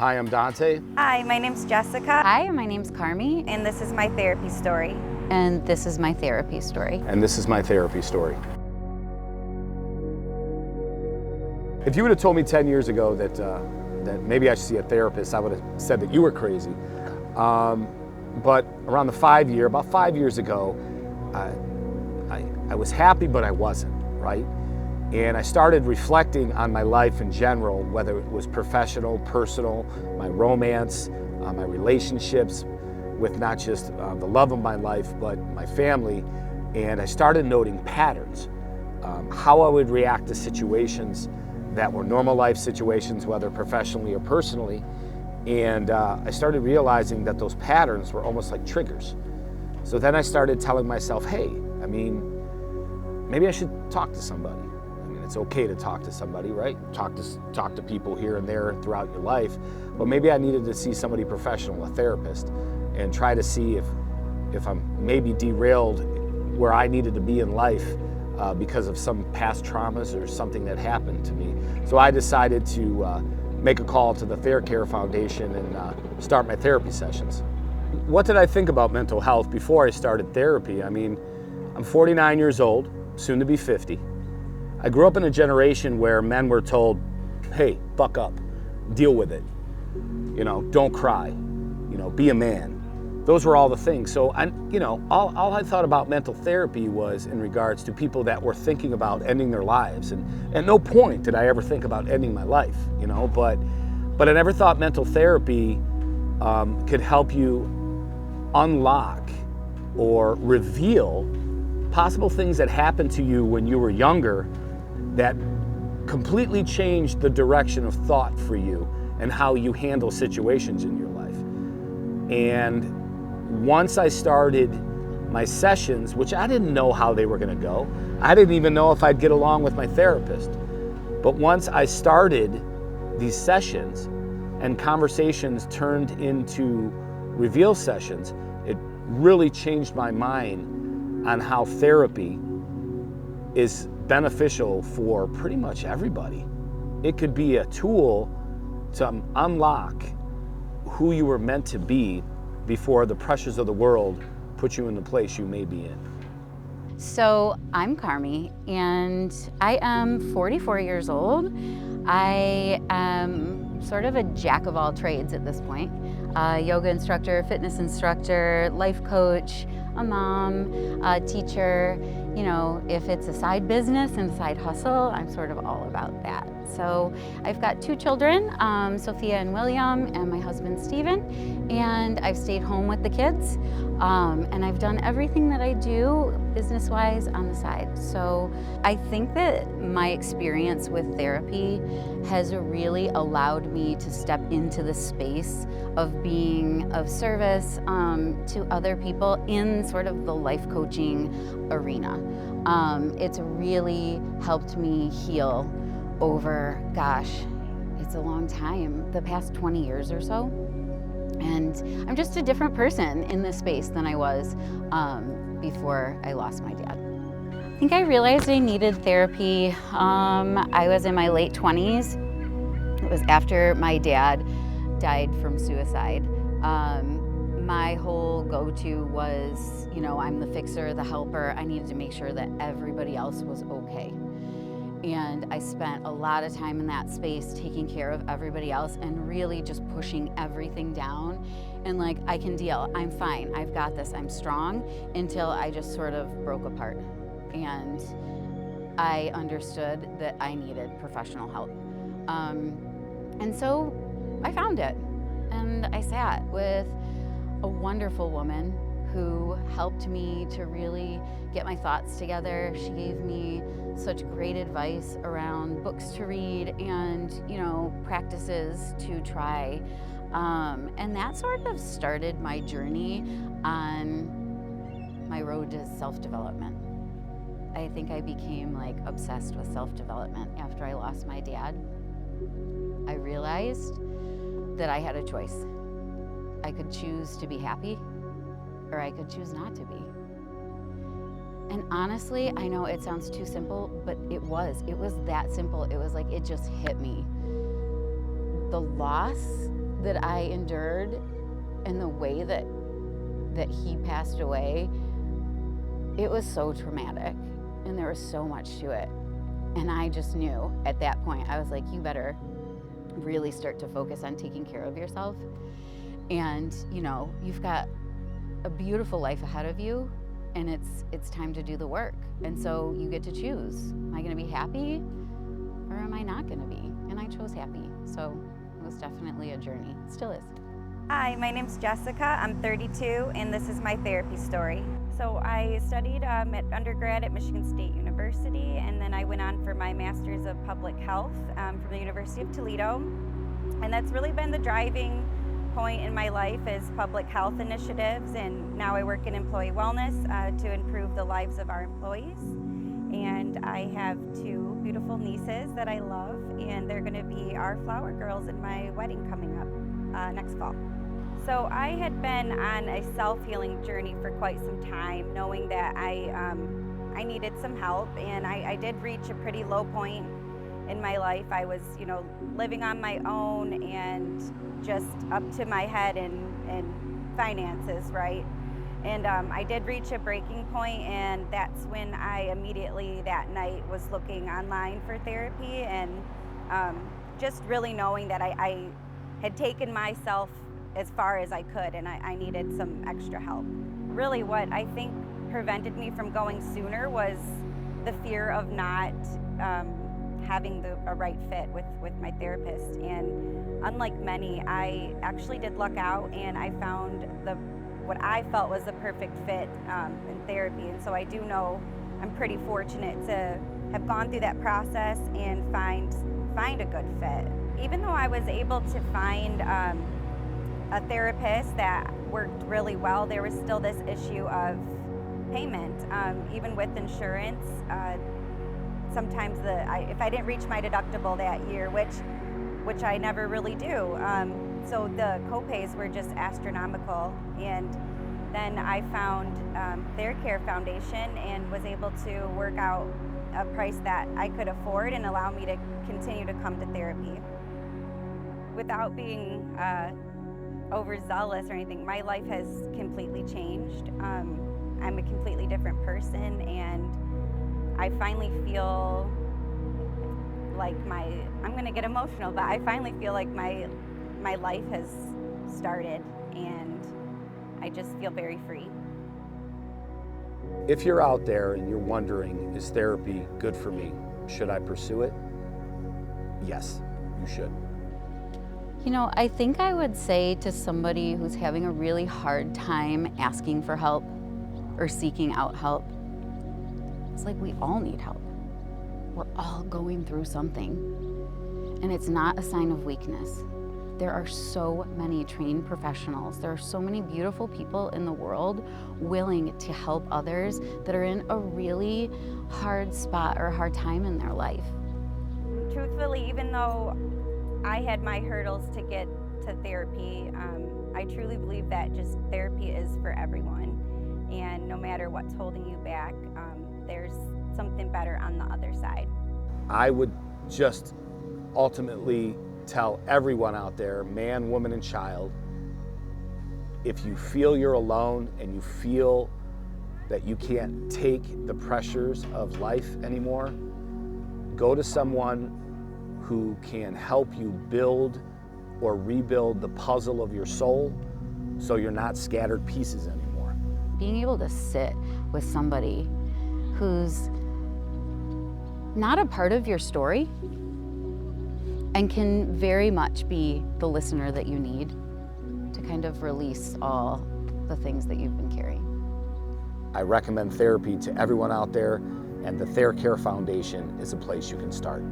Hi, I'm Dante. Hi, my name's Jessica. Hi, my name's Carmi. And this is my therapy story. And this is my therapy story. And this is my therapy story. If you would have told me 10 years ago that maybe I should see a therapist, I would have said that you were crazy. But around about 5 years ago, I was happy, but I wasn't, right? And I started reflecting on my life in general, whether it was professional, personal, my romance, my relationships with not just the love of my life, but my family. And I started noting patterns, how I would react to situations that were normal life situations, whether professionally or personally. And I started realizing that those patterns were almost like triggers. So then I started telling myself, hey, maybe I should talk to somebody. It's okay to talk to somebody, right? Talk to people here and there throughout your life, but maybe I needed to see somebody professional, a therapist, and try to see if I'm maybe derailed where I needed to be in life because of some past traumas or something that happened to me. So I decided to make a call to the Thaar Foundation and start my therapy sessions. What did I think about mental health before I started therapy? I'm 49 years old, soon to be 50. I grew up in a generation where men were told, hey, buck up, deal with it, don't cry, be a man. Those were all the things. So all I thought about mental therapy was in regards to people that were thinking about ending their lives. And at no point did I ever think about ending my life, but I never thought mental therapy could help you unlock or reveal possible things that happened to you when you were younger that completely changed the direction of thought for you and how you handle situations in your life. And once I started my sessions, which I didn't know how they were going to go, I didn't even know if I'd get along with my therapist. But once I started these sessions and conversations turned into reveal sessions, it really changed my mind on how therapy is beneficial for pretty much everybody. It could be a tool to unlock who you were meant to be before the pressures of the world put you in the place you may be in. So I'm Carmi, and I am 44 years old. I am sort of a jack of all trades at this point. Yoga instructor, fitness instructor, life coach, a mom, a teacher. If it's a side business and a side hustle, I'm sort of all about that. So I've got 2 children, Sophia and William, and my husband Steven, and I've stayed home with the kids, and I've done everything that I do business-wise on the side. So I think that my experience with therapy has really allowed me to step into the space of being of service to other people in sort of the life coaching arena. It's really helped me heal over, it's a long time, the past 20 years or so. And I'm just a different person in this space than I was before I lost my dad. I think I realized I needed therapy. I was in my late 20s. It was after my dad died from suicide. My whole go-to was, I'm the fixer, the helper. I needed to make sure that everybody else was okay. And I spent a lot of time in that space taking care of everybody else and really just pushing everything down and like, I can deal, I'm fine, I've got this, I'm strong, until I just sort of broke apart. And I understood that I needed professional help. And so I found it. And I sat with a wonderful woman who helped me to really get my thoughts together. She gave me such great advice around books to read and, practices to try. And that sort of started my journey on my road to self-development. I think I became obsessed with self-development after I lost my dad. I realized that I had a choice. I could choose to be happy, or I could choose not to be. And honestly, I know it sounds too simple, but it was that simple. It was it just hit me. The loss that I endured and the way that he passed away, it was so traumatic and there was so much to it. And I just knew at that point, I was like, you better really start to focus on taking care of yourself. And you know, you've got a beautiful life ahead of you, and it's time to do the work. And so you get to choose. Am I gonna be happy or am I not gonna be? And I chose happy. So it was definitely a journey. It still is. Hi, my name's Jessica. I'm 32, and this is my therapy story. So I studied at undergrad at Michigan State University, and then I went on for my Master's of Public Health from the University of Toledo. And that's really been the driving point in my life is public health initiatives, and now I work in employee wellness to improve the lives of our employees. And I have two beautiful nieces that I love, and they're going to be our flower girls in my wedding coming up next fall. So I had been on a self-healing journey for quite some time, knowing that I needed some help, and I did reach a pretty low point in my life. I was, you know, living on my own and just up to my head in finances, right? And I did reach a breaking point, and that's when I immediately that night was looking online for therapy, and just really knowing that I had taken myself as far as I could, and I needed some extra help. Really what I think prevented me from going sooner was the fear of not having a right fit with my therapist. And unlike many, I actually did luck out, and I found what I felt was the perfect fit in therapy. And so I do know I'm pretty fortunate to have gone through that process and find a good fit. Even though I was able to find a therapist that worked really well, there was still this issue of payment. Even with insurance, sometimes if I didn't reach my deductible that year, which I never really do, so the co-pays were just astronomical. And then I found thaarcarefoundation and was able to work out a price that I could afford and allow me to continue to come to therapy. Without being overzealous or anything, my life has completely changed. I'm a completely different person, and I finally feel like I'm gonna get emotional, but I finally feel like my life has started, and I just feel very free. If you're out there and you're wondering, is therapy good for me? Should I pursue it? Yes, you should. You know, I think I would say to somebody who's having a really hard time asking for help or seeking out help, it's like we all need help. We're all going through something, and it's not a sign of weakness. There are so many trained professionals. There are so many beautiful people in the world willing to help others that are in a really hard spot or a hard time in their life. Truthfully, even though I had my hurdles to get to therapy, I truly believe that just therapy is for everyone. And no matter what's holding you back, there's something better on the other side. I would just ultimately tell everyone out there, man, woman, and child, if you feel you're alone and you feel that you can't take the pressures of life anymore, go to someone who can help you build or rebuild the puzzle of your soul so you're not scattered pieces anymore. Being able to sit with somebody who's not a part of your story and can very much be the listener that you need to kind of release all the things that you've been carrying. I recommend therapy to everyone out there, and the Thaar Care Foundation is a place you can start.